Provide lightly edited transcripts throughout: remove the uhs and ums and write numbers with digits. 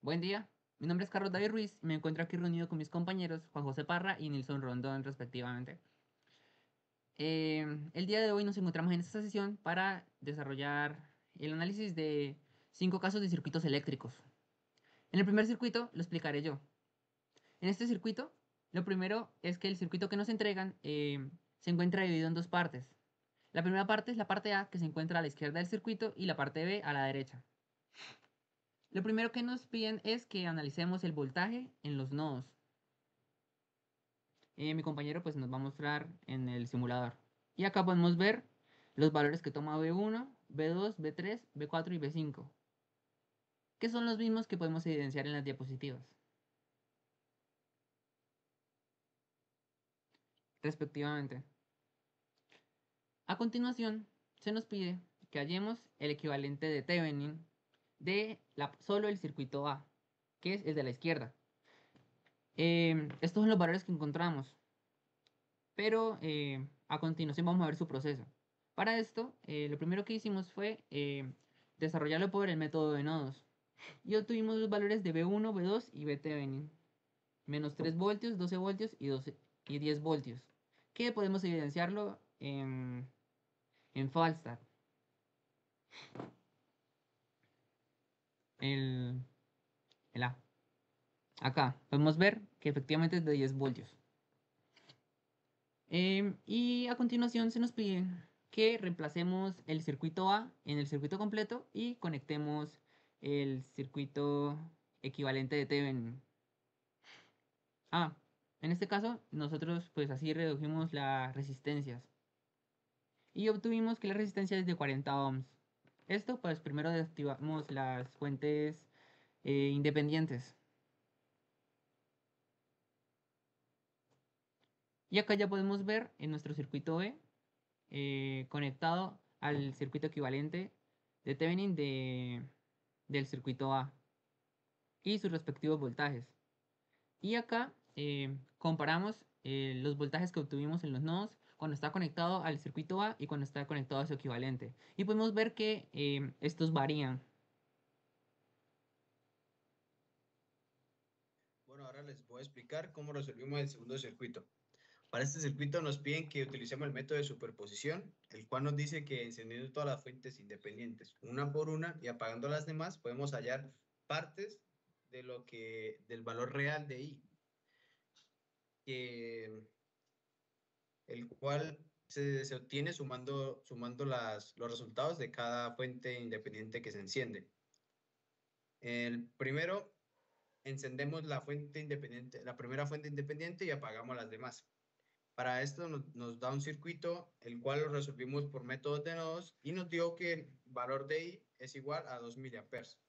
Buen día, mi nombre es Carlos David Ruiz y me encuentro aquí reunido con mis compañeros Juan José Parra y Nilson Rondón respectivamente. El día de hoy nos encontramos en esta sesión para desarrollar el análisis de 5 casos de circuitos eléctricos. En el primer circuito lo explicaré yo. En este circuito, lo primero es que el circuito que nos entregan se encuentra dividido en dos partes. La primera parte es la parte A, que se encuentra a la izquierda del circuito, y la parte B a la derecha. Lo primero que nos piden es que analicemos el voltaje en los nodos. Mi compañero pues nos va a mostrar en el simulador. Y acá podemos ver los valores que toma B1, B2, B3, B4 y B5, que son los mismos que podemos evidenciar en las diapositivas, respectivamente. A continuación, se nos pide que hallemos el equivalente de Thevenin de solo el circuito A, que es el de la izquierda. Estos son los valores que encontramos, pero a continuación vamos a ver su proceso. Para esto, lo primero que hicimos fue desarrollarlo por el método de nodos. Y obtuvimos los valores de B1, B2 y B Thevenin. Menos 3 voltios, 12 voltios y 10 voltios. Que podemos evidenciarlo en Falstaff. El, el A. Acá podemos ver que efectivamente es de 10 voltios. Y a continuación se nos pide que reemplacemos el circuito A en el circuito completo y conectemos el circuito equivalente de Thevenin. En este caso nosotros pues así redujimos las resistencias y obtuvimos que la resistencia es de 40 ohms. Esto pues primero desactivamos las fuentes independientes. Y acá ya podemos ver en nuestro circuito B conectado al circuito equivalente de Thevenin del circuito A y sus respectivos voltajes. Y acá comparamos los voltajes que obtuvimos en los nodos cuando está conectado al circuito A y cuando está conectado a su equivalente. Y podemos ver que estos varían. Bueno, ahora les voy a explicar cómo resolvimos el segundo circuito. Para este circuito nos piden que utilicemos el método de superposición, el cual nos dice que encendiendo todas las fuentes independientes una por una y apagando las demás, podemos hallar partes del valor real de I, que, el cual se obtiene sumando los resultados de cada fuente independiente que se enciende. El primero, encendemos la fuente independiente, la primera fuente independiente y apagamos las demás. Para esto nos da un circuito, el cual lo resolvimos por métodos de nodos y nos dio que el valor de I es igual a 2 miliamperes.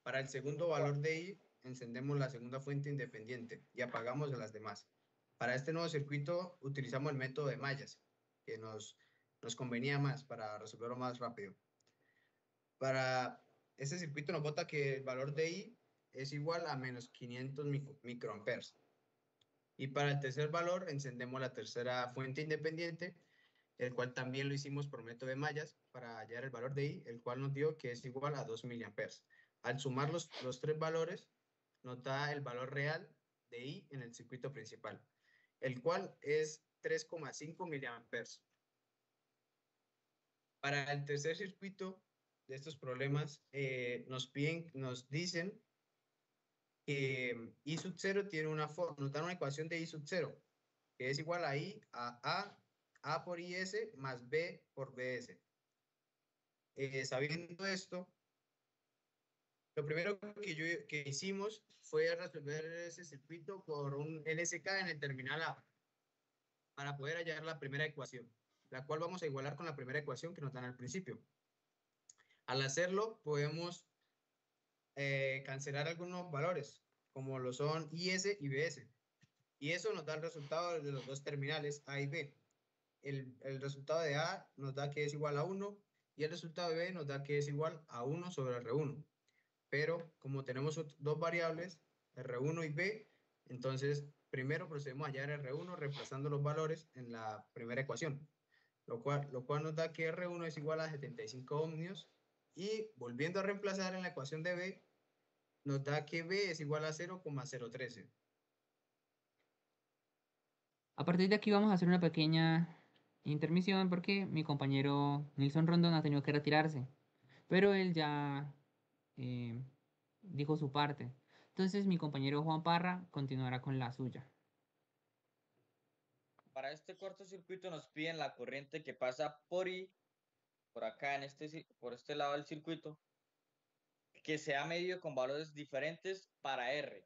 Para el segundo valor de I, encendemos la segunda fuente independiente y apagamos a las demás. Para este nuevo circuito utilizamos el método de mallas, que nos convenía más para resolverlo más rápido. Para este circuito nos bota que el valor de I es igual a menos 500 microamperes. Y para el tercer valor encendemos la tercera fuente independiente, el cual también lo hicimos por método de mallas para hallar el valor de I, el cual nos dio que es igual a 2 miliamperes. Al sumar los tres valores, nos da el valor real de I en el circuito principal, el cual es 3,5 miliamperes. Para el tercer circuito de estos problemas, nos dicen que I sub 0 tiene nos dan una ecuación de I sub 0, que es igual a I A por IS más B por BS. Sabiendo esto, lo primero que hicimos fue resolver ese circuito por un LSK en el terminal A para poder hallar la primera ecuación, la cual vamos a igualar con la primera ecuación que nos dan al principio. Al hacerlo, podemos cancelar algunos valores, como lo son IS y BS. Y eso nos da el resultado de los dos terminales A y B. El resultado de A nos da que es igual a 1 y el resultado de B nos da que es igual a 1 sobre R1. Pero como tenemos dos variables, R1 y B, entonces primero procedemos a hallar R1 reemplazando los valores en la primera ecuación, lo cual nos da que R1 es igual a 75 ohmios y volviendo a reemplazar en la ecuación de B, nos da que B es igual a 0,013. A partir de aquí vamos a hacer una pequeña intermisión porque mi compañero Nilson Rondón ha tenido que retirarse, pero él ya eh, dijo su parte. Entonces mi compañero Juan Parra continuará con la suya. Para este cortocircuito nos piden la corriente que pasa por I, por acá por este lado del circuito, que se ha medido con valores diferentes para R,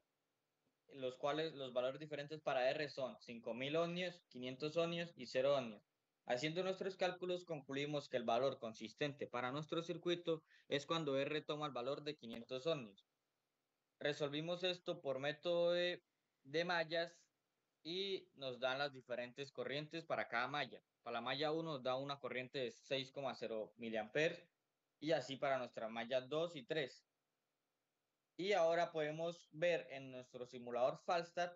los cuales los valores diferentes para R son 5000 ohmios, 500 ohmios y 0 ohmios. Haciendo nuestros cálculos concluimos que el valor consistente para nuestro circuito es cuando R toma el valor de 500 ohmios. Resolvimos esto por método de mallas y nos dan las diferentes corrientes para cada malla. Para la malla 1 nos da una corriente de 6,0 miliamperes y así para nuestras mallas 2 y 3. Y ahora podemos ver en nuestro simulador Falstad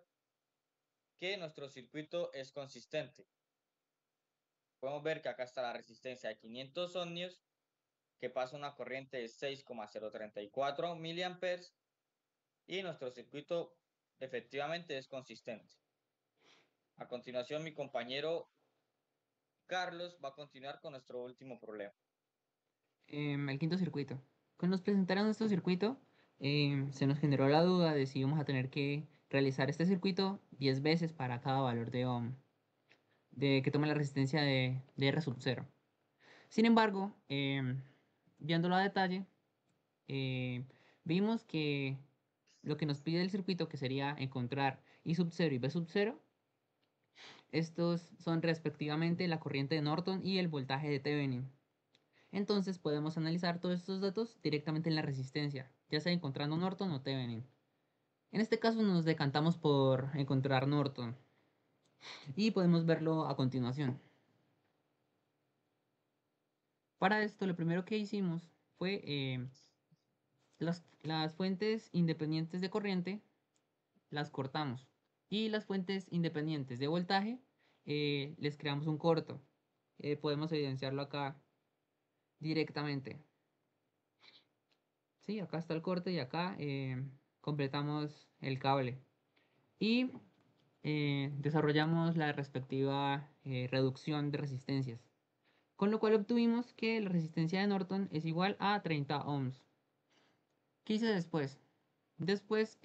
que nuestro circuito es consistente. Podemos ver que acá está la resistencia de 500 ohmios, que pasa una corriente de 6,034 miliamperes y nuestro circuito efectivamente es consistente. A continuación, mi compañero Carlos va a continuar con nuestro último problema. El quinto circuito. Cuando nos presentaron nuestro circuito, se nos generó la duda de si íbamos a tener que realizar este circuito 10 veces para cada valor de ohm de que tome la resistencia de R sub 0. Sin embargo, viéndolo a detalle, eh, vimos que lo que nos pide el circuito, que sería encontrar I sub 0 y B sub 0, estos son respectivamente la corriente de Norton y el voltaje de Thevenin. Entonces podemos analizar todos estos datos directamente en la resistencia, ya sea encontrando Norton o Thevenin. En este caso nos decantamos por encontrar Norton y podemos verlo a continuación. Para esto lo primero que hicimos fue las fuentes independientes de corriente las cortamos y las fuentes independientes de voltaje les creamos un corto. Podemos evidenciarlo acá directamente. Sí, acá está el corte y acá completamos el cable y desarrollamos la respectiva reducción de resistencias, con lo cual obtuvimos que la resistencia de Norton es igual a 30 ohms. ¿Qué hice después? Después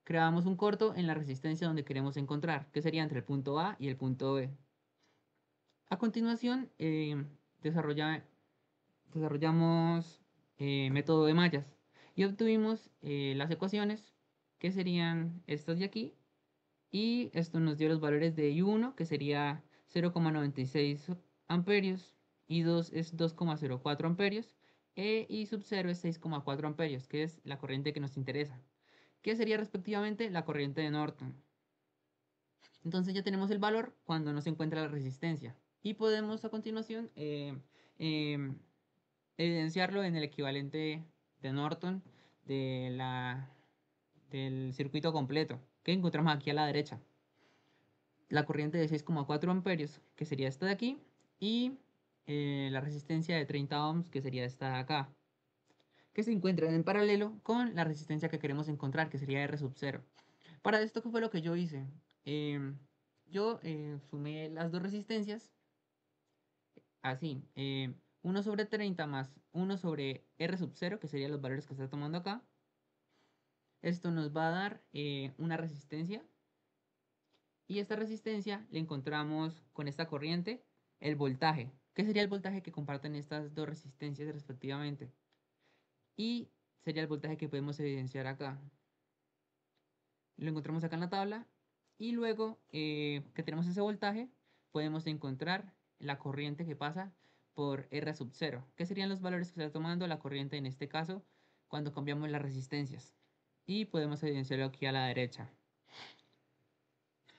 creamos un corto en la resistencia donde queremos encontrar, que sería entre el punto A y el punto B. A continuación, desarrollamos método de mallas y obtuvimos las ecuaciones que serían estas de aquí, y esto nos dio los valores de I1, que sería 0,96 amperios, I2 es 2,04 amperios, e I sub 0 es 6,4 amperios, que es la corriente que nos interesa, que sería respectivamente la corriente de Norton. Entonces ya tenemos el valor cuando no se encuentra la resistencia y podemos a continuación eh, evidenciarlo en el equivalente de Norton de del circuito completo que encontramos aquí a la derecha. La corriente de 6,4 amperios, que sería esta de aquí, y la resistencia de 30 ohms, que sería esta de acá, que se encuentran en paralelo con la resistencia que queremos encontrar, que sería R sub 0. Para esto, ¿qué fue lo que yo hice? Yo sumé las dos resistencias así, 1 sobre 30 más 1 sobre R sub 0, que serían los valores que está tomando acá. Esto nos va a dar una resistencia, y esta resistencia le encontramos con esta corriente el voltaje. ¿Qué sería el voltaje que comparten estas dos resistencias respectivamente? Y sería el voltaje que podemos evidenciar acá. Lo encontramos acá en la tabla. Y luego que tenemos ese voltaje, podemos encontrar la corriente que pasa por R sub 0. ¿Qué serían los valores que está tomando la corriente en este caso cuando cambiamos las resistencias? Y podemos evidenciarlo aquí a la derecha.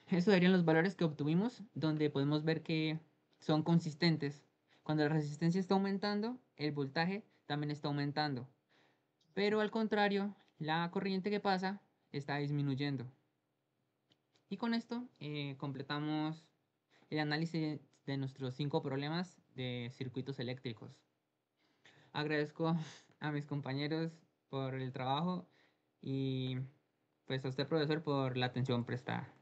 Estos serían los valores que obtuvimos, donde podemos ver que son consistentes. Cuando la resistencia está aumentando, el voltaje también está aumentando. Pero al contrario, la corriente que pasa está disminuyendo. Y con esto completamos el análisis de nuestros 5 problemas de circuitos eléctricos. Agradezco a mis compañeros por el trabajo Y pues a usted, profesor, por la atención prestada.